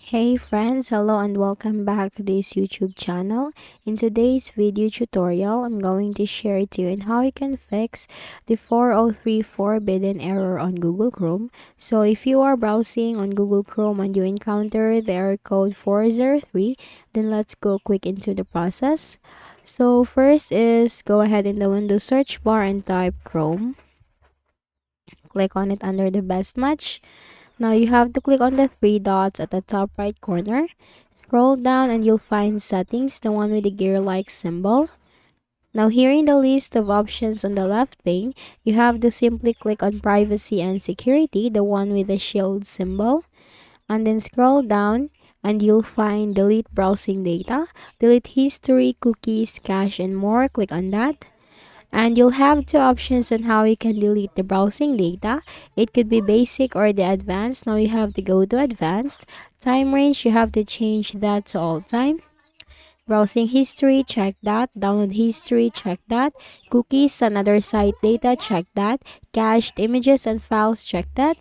Hey friends, hello and welcome back to this YouTube channel. In today's video tutorial, I'm going to share to you on how you can fix the 403 forbidden error on Google Chrome. So if you are browsing on Google Chrome and you encounter the error code 403, then let's go quick into the process. So first is go ahead in the Windows search bar and type Chrome. Click on it under the best match. Now you have to click on the three dots at the top right corner. Scroll down and you'll find settings, the one with the gear-like symbol. Now here in the list of options on the left pane, you have to simply click on privacy and security, the one with the shield symbol. And then scroll down and you'll find delete browsing data, delete history, cookies, cache, and more. Click on that. And you'll have two options on how you can delete the browsing data. It could be basic or the advanced. Now you have to go to advanced. Time range, you have to change that to all time. Browsing history, check that. Download history, check that. Cookies and other site data, check that. Cached images and files, check that.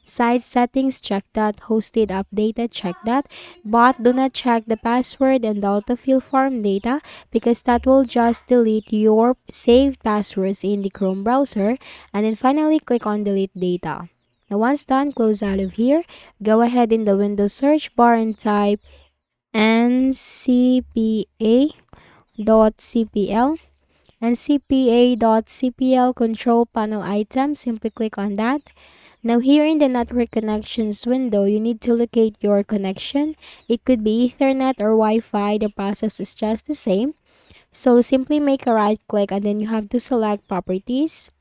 Site settings, check that. Hosted updated, check that. But do not check the password and the autofill form data because that will just delete your saved passwords in the Chrome browser. And then finally click on delete data. Now once done, close out of here. Go ahead in the Windows search bar and type ncpa.cpl. ncpa.cpl control panel item. Simply click on that. Now here in the network connections window, you need to locate your connection. It could be Ethernet or Wi-Fi. The process is just the same. So simply make a right click and then you have to select properties.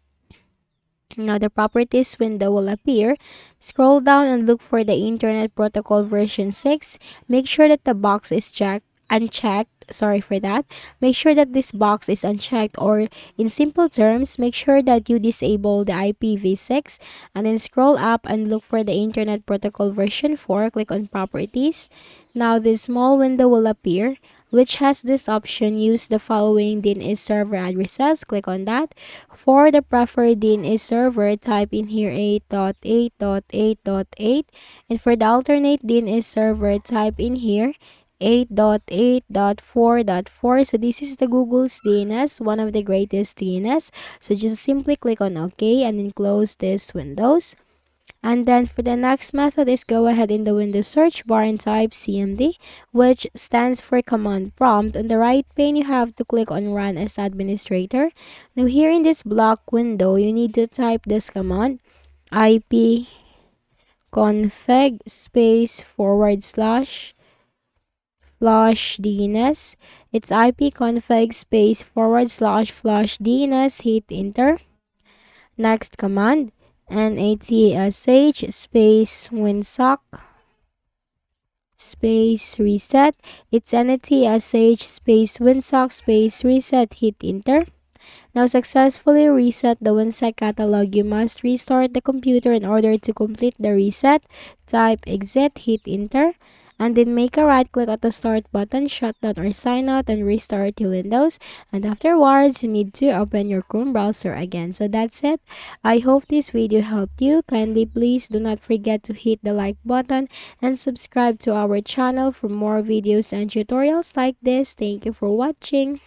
Now the properties window will appear. Scroll down and look for the Internet Protocol version 6. Make sure that the box is unchecked. Sorry for that. Make sure that this box is unchecked, or in simple terms, make sure that you disable the IPv6 and then scroll up and look for the Internet Protocol version 4. Click on properties. Now this small window will appear which has this option. Use the following DNS server addresses. Click on that. For the preferred DNS server, type in here 8.8.8.8, and for the alternate DNS server, type in here 8.8.4.4. So this is the Google's DNS, one of the greatest DNS. So just simply click on OK and then close this windows. And then for the next method is go ahead in the Windows search bar and type CMD, which stands for command prompt. On the right pane, you have to click on run as administrator. Now here in this block window, you need to type this command, ipconfig space / flush DNS. It's ipconfig space / flush DNS. Hit enter. Next command, NATSH space winsock space reset. It's NATSH space winsock space reset. Hit enter. Now successfully reset the WinSec catalog. You must restart the computer in order to complete the reset. Type exit, hit enter, and then make a right click at the start button, shut down or sign out, and restart your Windows. And afterwards, you need to open your Chrome browser again. So that's it. I hope this video helped you. Kindly please do not forget to hit the like button and subscribe to our channel for more videos and tutorials like this. Thank you for watching.